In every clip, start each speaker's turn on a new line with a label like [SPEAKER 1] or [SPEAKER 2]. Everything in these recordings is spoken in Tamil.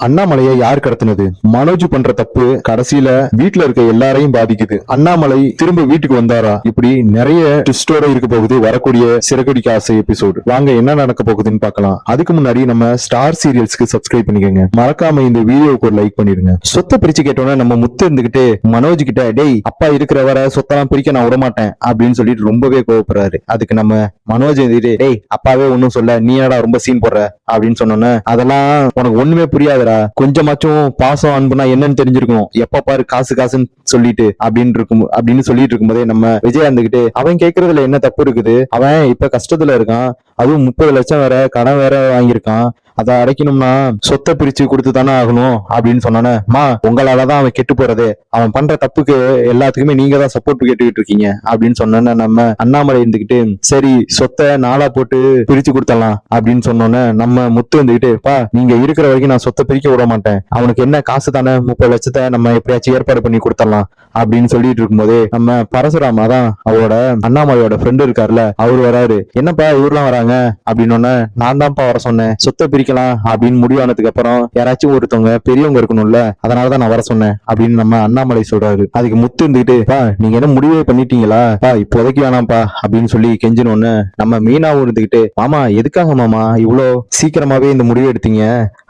[SPEAKER 1] அண்ணாமலையை யார் கடத்தினது? மனோஜ் பண்ற தப்பு கடைசியில வீட்டுல இருக்க எல்லாரையும் பாதிக்குது. அண்ணாமலை திரும்ப வீட்டுக்கு வந்தாரா? இப்படி நிறைய ட்விஸ்டோட இருக்க போகுது வரக்கூடிய சிறகடிக்க ஆசை எபிசோடு. வாங்க என்ன நடக்க போகுதுன்னு பார்க்கலாம். அதுக்கு முன்னாடி நம்ம ஸ்டார் சீரியல்ஸ்க்கு சப்ஸ்கிரைப் பண்ணிக்கோங்க. மறக்காம இந்த வீடியோவுக்கு ஒரு லைக் பண்ணிடுங்க. சொத்தை பிரிச்சு கேட்டோன்னா நம்ம முத்து இருந்துகிட்டு மனோஜ் கிட்ட டேய் அப்பா இருக்கிற வர சொத்தெல்லாம் பிரிக்க நான் விடமாட்டேன் அப்படின்னு சொல்லிட்டு ரொம்பவே கோவப்படுறாரு. அதுக்கு நம்ம மனோஜ் இருந்துட்டு டேய் அப்பாவே ஒன்னும் சொல்ல நீ என்னடா ரொம்ப சீன் போடுற அப்படின்னு சொன்னோன்னே அதெல்லாம் உனக்கு ஒண்ணுமே புரியாதுடா, கொஞ்சமாச்சும் பாசம் அன்புனா என்னன்னு தெரிஞ்சிருக்கணும், எப்ப பாரு காசு காசுன்னு சொல்லிட்டு அப்படின்னு சொல்லிட்டு இருக்கும்போதே நம்ம விஜய் இருந்துகிட்டு அவன் கேக்குறதுல என்ன தப்பு இருக்குது, அவன் இப்ப கஷ்டத்துல இருக்கான், அதுவும் 30 லட்சம் வேற கடன் வேற வாங்கியிருக்கான், அதை அடைக்கணும்னா சொத்தை பிரிச்சு கொடுத்து தானே ஆகணும் அப்படின்னு சொன்னானே மா உங்களாலதான் அவன் கெட்டு போறது, அவன் பண்ற தப்புக்கு எல்லாத்துக்குமே நீங்க தான் சப்போர்ட் கேட்டுக்கிட்டு இருக்கீங்க அப்படின்னு சொன்னோன்னே நம்ம அண்ணாமலை இருந்துகிட்டு சரி சொத்தை நாளா போட்டு பிரிச்சு கொடுத்தலாம் அப்படின்னு சொன்னோன்னே நம்ம முத்து வந்துகிட்டு பா நீங்க இருக்கிற வரைக்கும் நான் சொத்தை பிரிக்க விட மாட்டேன், அவனுக்கு என்ன காசு தானே 30 லட்சத்தை நம்ம எப்படியாச்சும் ஏற்பாடு பண்ணி கொடுத்துடலாம் அப்படின்னு சொல்லிட்டு இருக்கும்போதே நம்ம பரசுராமா தான் அவரோட அண்ணாமலையோட ஃப்ரெண்டு இருக்காருல்ல அவரு வராரு. என்னப்பா இவரெல்லாம் வராங்க அப்படின்னு நான் தான்ப்பா வர சொன்னேன், சொத்தை பிரிக்கலாம் அப்படின்னு முடிவானதுக்கு அப்புறம் யாராச்சும் ஒருத்தவங்க பெரியவங்க இருக்கணும்ல அதனாலதான் நான் வர சொன்னேன் அப்படின்னு நம்ம அண்ணாமலை சொல்றாரு. அதுக்கு முத்து இருந்துகிட்டு பா நீங்க என்ன முடிவே பண்ணிட்டீங்களா பா இப்போதைக்கு வேணாம்ப்பா அப்படின்னு சொல்லி கெஞ்சினோன்னு நம்ம மீனாவும் இருந்துகிட்டு மாமா எதுக்காக மாமா இவ்வளோ சீக்கிரமாவே இந்த முடிவு எடுத்தீங்க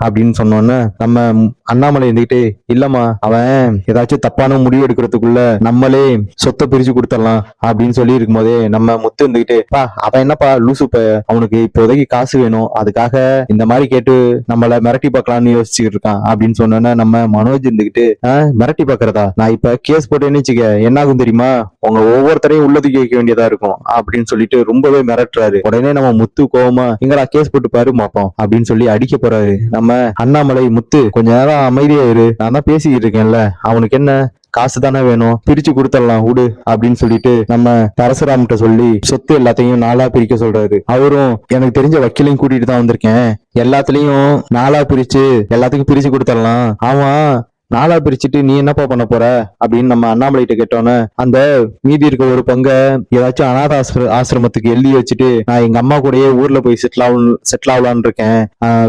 [SPEAKER 1] அப்படின்னு சொன்னோன்னு நம்ம அண்ணாமலை இருந்துகிட்டு இல்லம்மா அவன் ஏதாச்சும் தப்பான முடிவு எடுக்கிறதுக்குள்ள நம்மளே சொத்தை பிரிச்சு கொடுத்துடலாம் அப்படின்னு சொல்லி இருக்கும் போதே நம்ம முத்து இருந்துகிட்டு பா அவன் என்னப்பா லூசுப்ப, அவனுக்கு இப்போதைக்கு காசு வேணும் அதுக்காக இந்த மாதிரி கேட்டு நம்மள மிரட்டி பார்க்கலாம்னு யோசிச்சுட்டு இருக்கான் அப்படின்னு சொன்னோன்னா நம்ம மனோஜ் இருந்துகிட்டு மிரட்டி பாக்குறதா, நான் இப்ப கேஸ் போட்டேன்னு வச்சுக்க என்ன ஆகும் தெரியுமா, உங்க ஒவ்வொருத்தரையும் உள்ளதுக்கு வைக்க வேண்டியதா இருக்கும் அப்படின்னு சொல்லிட்டு ரொம்பவே மிரட்டுறாரு. உடனே நம்ம முத்து கோவமா எங்கடா கேஸ் போட்டு பாரு மாப்போம் அப்படின்னு சொல்லி அடிக்க போறாரு. நம்ம அண்ணாமலை முத்து கொஞ்ச நேரம் அமைதியா இரு, நான் தான் பேசிக்கிட்டு இருக்கேன்ல, அவனுக்கு என்ன காசு தானே வேணும் பிரிச்சு கொடுத்துடலாம் விடு அப்படின்னு சொல்லிட்டு நம்ம பரசுராம்கிட்ட சொல்லி சொத்து எல்லாத்தையும் நாளா பிரிக்க சொல்றாரு. அவரும் எனக்கு தெரிஞ்ச வக்கீலையும் கூட்டிட்டு தான் வந்திருக்கேன், எல்லாத்துலயும் நாளா பிரிச்சு எல்லாத்துக்கும் பிரிச்சு கொடுத்துடலாம், ஆமா நாளா பிரிச்சுட்டு நீ என்னப்பா பண்ண போற அப்படின்னு நம்ம அண்ணாமலைகிட்ட கேட்டோன்னு அந்த மீதி இருக்க ஒரு பங்கை ஏதாச்சும் அநாத ஆசிரமத்துக்கு எழுதி வச்சுட்டு நான் எங்க அம்மா கூடயே ஊர்ல போய் செட்டில் ஆகலான்னு இருக்கேன்,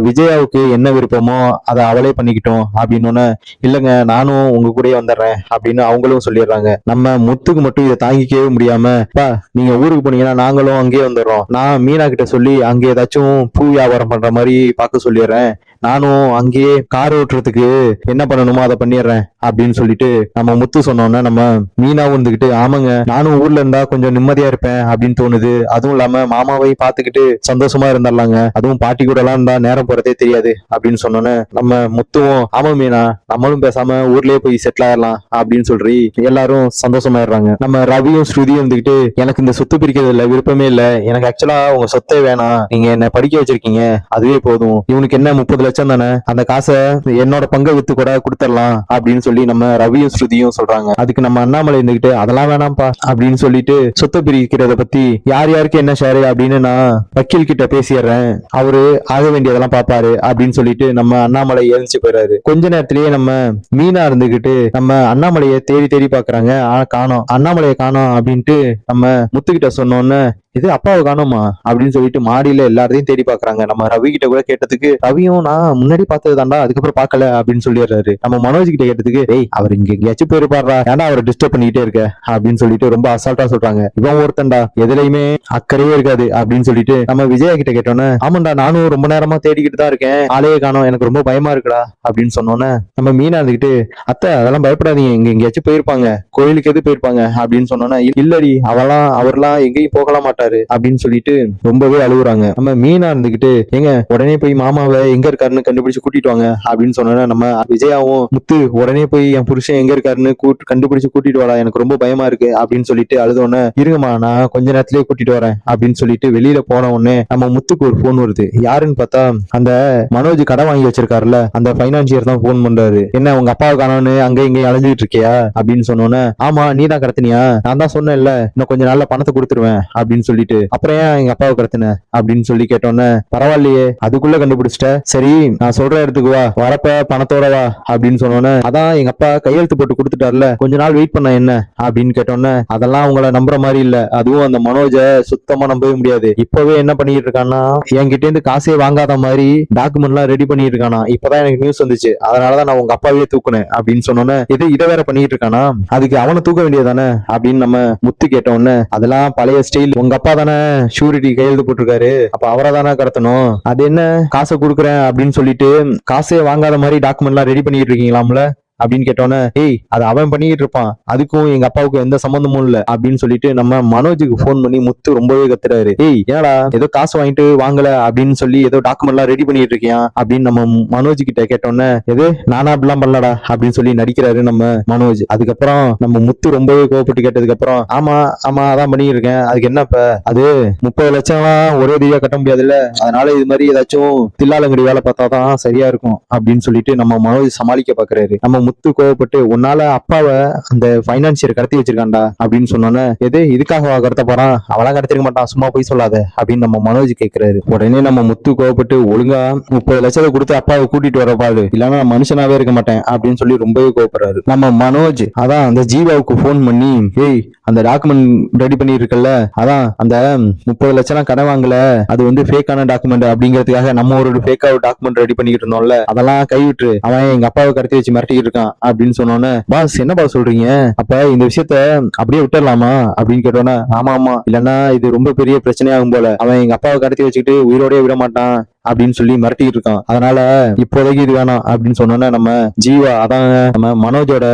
[SPEAKER 1] விஜயாவுக்கு என்ன விருப்பமோ அதை அவளே பண்ணிக்கிட்டோம் அப்படின்னு இல்லைங்க நானும் உங்க கூடயே வந்துடுறேன் அப்படின்னு அவங்களும் சொல்லிடுறாங்க. நம்ம முத்துக்கு மட்டும் இதை தாங்கிக்கவே முடியாம பா நீங்க ஊருக்கு போனீங்கன்னா நாங்களும் அங்கேயே வந்துடுறோம், நான் மீனா கிட்ட சொல்லி அங்கே ஏதாச்சும் பூ வியாபாரம் பண்ற மாதிரி பார்க்க சொல்லிடுறேன், நானும் அங்கேயே கார் ஓட்டுறதுக்கு என்ன பண்ணணுமோ அதை பண்ணிடுறேன் அப்படின்னு சொல்லிட்டு நம்ம முத்து சொன்னோன்னா நம்ம மீனா வந்துகிட்டு ஆமாங்க நானும் ஊர்ல இருந்தா கொஞ்சம் நிம்மதியா இருப்பேன் அப்படின்னு தோணுது, அதுவும் இல்லாம மாமாவை பாத்துக்கிட்டு சந்தோஷமா இருந்துடலாங்க, அதுவும் பாட்டி கூட எல்லாம் இருந்தா நேரம் போறதே தெரியாது அப்படின்னு சொன்னோன்னு நம்ம முத்துவும் ஆமா மீனா நம்மளும் பேசாம ஊர்லயே போய் செட்டில் ஆயிடலாம் அப்படின்னு சொல்லி எல்லாரும் சந்தோஷமாயிடுறாங்க. நம்ம ரவியும் ஸ்ருதியும் வந்துகிட்டு எனக்கு இந்த சொத்து பிரிக்கிறது இல்ல விருப்பமே இல்ல, எனக்கு ஆக்சுவலா உங்க சொத்தே வேணாம், நீங்க என்ன படிக்க வச்சிருக்கீங்க அதுவே போதும், இவனுக்கு என்ன 30 லட்சம் தானே அந்த காசை என்னோட பங்கை வித்து கூட கொடுத்துடலாம் அப்படின்னு சொல்லி நம்ம ரவியும் ஸ்ருதியும் சொல்றாங்க. அதுக்கு நம்ம அண்ணாமலை இருந்துகிட்டு அதெல்லாம் வேணாம்ப்பா அப்படின்னு சொல்லிட்டு சொத்தை பிரிக்கிறத பத்தி யார் யாருக்கு என்ன ஷேரு அப்படின்னு நான் வக்கீல் கிட்ட பேசிடுறேன், அவரு ஆக வேண்டியதெல்லாம் பாப்பாரு அப்படின்னு சொல்லிட்டு நம்ம அண்ணாமலை எழுந்துச்சு போயிறாரு. கொஞ்ச நேரத்திலேயே நம்ம மீனா இருந்துகிட்டு நம்ம அண்ணாமலையை தேடி தேடி பாக்குறாங்க, காணோம் அண்ணாமலையை காணோம் அப்படின்ட்டு நம்ம முத்துக்கிட்ட சொன்னோன்னு இது அப்பாவை காணோமா அப்படின்னு சொல்லிட்டு மாடியில எல்லாரையும் தேடி பாக்குறாங்க. நம்ம ரவி கிட்ட கூட கேட்டதுக்கு ரவியும் நான் முன்னாடி பார்த்தது தாண்டா அதுக்கப்புறம் பாக்கல அப்படின்னு சொல்லிடுறாரு. நம்ம மனோஜ் கிட்ட கேட்டதுக்கு டேய் அவர் இங்க எங்கேயாச்சும் போயிருப்பாரா ஏன்னா அவரை டிஸ்டர்ப் பண்ணிக்கிட்டே இருக்க அப்படின்னு சொல்லிட்டு ரொம்ப அசால்ட்டா சொல்றாங்க. இவன் ஒருத்தன்டா எதுலையுமே அக்கறையே இருக்காது அப்படின்னு சொல்லிட்டு நம்ம விஜயா கிட்ட கேட்டோன்னே ஆமாண்டா நானும் ரொம்ப நேரமா தேடிக்கிட்டு தான் இருக்கேன், ஆளையே காணோம் எனக்கு ரொம்ப பயமா இருக்குடா அப்படின்னு சொன்னோன்னே நம்ம மீனா இருந்துகிட்டு அத்தை அதெல்லாம் பயப்படாதீங்க இங்க எங்கேயாச்சும் போயிருப்பாங்க, கோயிலுக்கு எது போயிருப்பாங்க அப்படின்னு சொன்னோன்னா இல்லடி அவர்லாம் எங்கேயும் போகலாம் மாட்டாரு அப்படின்னு சொல்லிட்டு ரொம்பவே அழுகுறாங்க. நம்ம மீனா இருந்துகிட்டு எங்க உடனே போய் மாமாவை எங்க இருக்காருன்னு கண்டுபிடிச்சு கூட்டிட்டு வாங்க அப்படின்னு சொன்னா நம்ம விஜயாவும் முத்து உடனே போய் என் புருஷன் எங்க இருக்காருன்னு கண்டுபிடிச்சு கூட்டிட்டு வாடா எனக்கு ரொம்ப பயமா இருக்கு அப்படின்னு சொல்லிட்டு அழுதோன்னு இருங்கம்மா நான் கொஞ்ச நேரத்திலேயே கூட்டிட்டு வரேன் அப்படின்னு சொல்லிட்டு வெளியில போன உடனே நம்ம முத்துக்கு ஒரு போன் வருது. யாருன்னு பார்த்தா அந்த மனோஜ் கடை வாங்கி வச்சிருக்காருல்ல அந்த பைனான்சியர் தான் போன் பண்றாரு. என்ன உங்க அப்பாவை காணோன்னு அங்க இங்க அலைஞ்சிட்டு இருக்கியா அப்படின்னு சொன்னோன்னே ஆமா நீ தான் கடத்தினியா, நான் தான் சொன்னேன்ல இன்னும் கொஞ்சம் நாள்ல பணத்தை கொடுத்துருவேன் அப்படின்னு சொல்லிட்டு அப்புறம் ஏன் எங்க அப்பாவை கடத்தின அப்படின்னு சொல்லி கேட்டோன்னே பரவாயில்லையே அதுக்குள்ள கண்டுபிடிச்சிட்ட, சரி நான் சொல்ற இடத்துக்கு வா, வரப்ப பணத்தோட வா அப்படின்னு சொன்னோன்னே அதான் எங்க அப்பா கையெழுத்து போட்டு கொடுத்துட்டார்ல, கொஞ்ச நாள் வெயிட் பண்ண என்ன அப்படின்னு கேட்டோன்னே அதெல்லாம் உங்களை நம்புற மாதிரி இல்ல, அதுவும் அந்த மனோஜ சுத்தமா நம்பவே முடியாது, இப்பவே என்ன பண்ணிட்டு இருக்கான்னா என்கிட்ட இருந்து காசே வாங்காத மாதிரி டாக்குமெண்ட் எல்லாம் ரெடி பண்ணிட்டு இருக்கானா, இப்பதான் எனக்கு நியூஸ் வந்துச்சு, அதனாலதான் நான் உங்க அப்பாவே தூக்குனேன் அப்படின்னு சொன்னோன்னே இதை வேற பண்ணிட்டு இருக்கானா, அதுக்கு அவனை தூக்க வேண்டியதானே அப்படின்னு நம்ம முத்து கேட்டோன்னு அதெல்லாம் பழைய ஸ்டைல், உங்க அப்பா தானே ஷூரிட்டி கையெழுத்து போட்டிருக்காரு, அப்ப அவரை தானே கடத்தணும், அது என்ன காசை கொடுக்குறேன் அப்படின்னு சொல்லிட்டு காசே வாங்காத மாதிரி டாக்குமெண்ட் எல்லாம் ரெடி பண்ணிட்டு இருக்கீங்களாம்ல அப்படின்னு கேட்டோன்னே ஏய் அது அவன் பண்ணிட்டு இருப்பான், அதுக்கும் எங்க அப்பாவுக்கும் எந்த சம்பந்தமும் இல்ல அப்படின்னு சொல்லிட்டு நம்ம மனோஜுக்கு போன் பண்ணி முத்து ரொம்பவே கத்துறாரு, ஏய் ஏடா ஏதோ காசு வாங்கிட்டு வாங்கல அப்படின்னு சொல்லி ஏதோ டாக்குமெண்ட் எல்லாம் ரெடி பண்ணிட்டு இருக்கியா அப்படின்னு நம்ம மனோஜ் கிட்ட கேட்டோன்னே எது நானா அப்படிலாம் பண்ணலடா அப்படின்னு சொல்லி நடிக்கிறாரு நம்ம மனோஜ். அதுக்கப்புறம் நம்ம முத்து ரொம்பவே கோவப்பட்டு கேட்டதுக்கு அப்புறம் ஆமா ஆமா அதான் பண்ணிட்டு இருக்கேன், அதுக்கு என்ன இப்ப, அது 30 லட்சம் ஒரே ரீதியா கட்ட முடியாதுல்ல, அதனால இது மாதிரி ஏதாச்சும் தில்லாலங்கடி வேலை பார்த்தாதான் சரியா இருக்கும் அப்படின்னு சொல்லிட்டு நம்ம மனோஜ் சமாளிக்க பாக்குறாரு. நம்ம முத்து கோவப்பட்டு உன்னால அப்பாவை அந்த பைனான்சியர் கடத்தி வச்சிருக்காண்டா அப்படின்னு சொன்னோன்னே எது இதுக்காக கடத்த போறான், அவெல்லாம் கடத்திருக்க மாட்டான் சும்மா போய் சொல்லாத அப்படின்னு நம்ம மனோஜ் கேட்கிறாரு. உடனே நம்ம முத்து கோவப்பட்டு ஒழுங்கா 30 லட்சத்தை கொடுத்து அப்பாவை கூட்டிட்டு வர பாரு, இல்லன்னா நான் மனுஷனாவே இருக்க மாட்டேன் அப்படின்னு சொல்லி ரொம்பவே கோவப்படுறாரு. நம்ம மனோஜ் அதான் அந்த ஜீவாவுக்கு போன் பண்ணி ஏய் அந்த டாக்குமெண்ட் ரெடி பண்ணி இருக்கல, அதான் அந்த 30 லட்சம் கடன் வாங்கல, அது வந்து ஃபேக்கான டாக்குமெண்ட் அப்படிங்கிறதுக்காக நம்ம ஒரு ஃபேக்கா டாக்குமெண்ட் ரெடி பண்ணிட்டு இருந்தோம்ல, அதெல்லாம் கைவிட்டு அவன் எங்க அப்பாவை கடத்தி வச்சு மிரட்டிட்டு இருக்கான் அப்படின்னு சொன்னோன்னே பாஸ் என்ன பாஸ் சொல்றீங்க, அப்ப இந்த விஷயத்த அப்படியே விட்டுடலாமா அப்படின்னு கேட்டோன்னே ஆமா ஆமா இல்லன்னா இது ரொம்ப பெரிய பிரச்சனையாகும் போல, அவன் எங்க அப்பாவை கடத்தி வச்சுக்கிட்டு உயிரோடய விட மாட்டான் அப்படின்னு சொல்லி மிரட்டிட்டு இருக்கான், அதனால இப்போதைக்கு இது வேணாம் அப்படின்னு சொன்னோன்னே நம்ம ஜீவா அதான் நம்ம மனோஜோட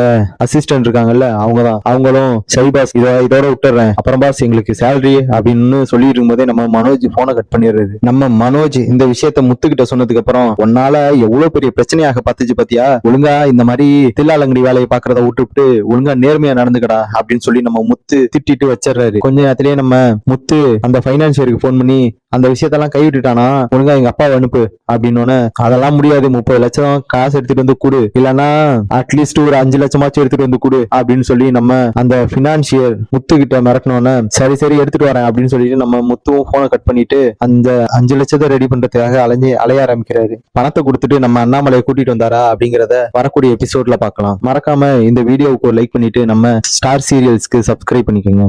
[SPEAKER 1] அசிஸ்டன்ட் இருக்காங்கல்ல அவங்கதான், அவங்களும் சரி பாஸ் இதோட விட்டுறேன், அப்புறம் பாஸ் எங்களுக்கு சேலரி அப்படின்னு சொல்லிட்டு இருக்கும்போதே நம்ம மனோஜ் போனை கட் பண்ணிடுறது. நம்ம மனோஜ் இந்த விஷயத்த முத்துக்கிட்ட சொன்னதுக்கு அப்புறம் உன்னால எவ்வளவு பெரிய பிரச்சனையாக பார்த்துச்சு பாத்தியா, ஒழுங்கா இந்த மாதிரி தில்லாலங்கடி வேலையை பாக்குறத விட்டுவிட்டு ஒழுங்கா நேர்மையா நடந்துக்கடா அப்படின்னு சொல்லி நம்ம முத்து திட்டிட்டு வச்சிடறாரு. கொஞ்ச நேரத்திலேயே நம்ம முத்து அந்த பைனான்சியருக்கு போன் பண்ணி அந்த விஷயத்தெல்லாம் கைவிட்டுட்டானா ஒழுங்கா எங்க அப்பாவை அனுப்பு அப்படின்னு, அதெல்லாம் முடியாது 30 லட்சம் காசு எடுத்துட்டு வந்து கொடு, இல்லன்னா அட்லீஸ்ட் ஒரு 5 லட்சமாச்சும் எடுத்துட்டு வந்து கொடு அப்படின்னு சொல்லி நம்ம அந்த பினான்சியர் முத்து கிட்ட மிரட்டினோன்னு சரி சரி எடுத்துட்டு வரேன் அப்படின்னு சொல்லிட்டு நம்ம முத்துவும் போனை கட் பண்ணிட்டு அந்த 5 லட்சத்தை ரெடி பண்றதுக்காக அலைய ஆரம்பிக்கிறாரு. பணத்தை கொடுத்துட்டு நம்ம அண்ணாமலையை கூட்டிட்டு வந்தாரா அப்படிங்கறத வரக்கூடிய எபிசோட்ல பார்க்கலாம். மறக்காம இந்த வீடியோவுக்கு ஒரு லைக் பண்ணிட்டு நம்ம ஸ்டார் சீரியல்ஸ்க்கு சப்ஸ்கிரைப் பண்ணிக்கோங்க.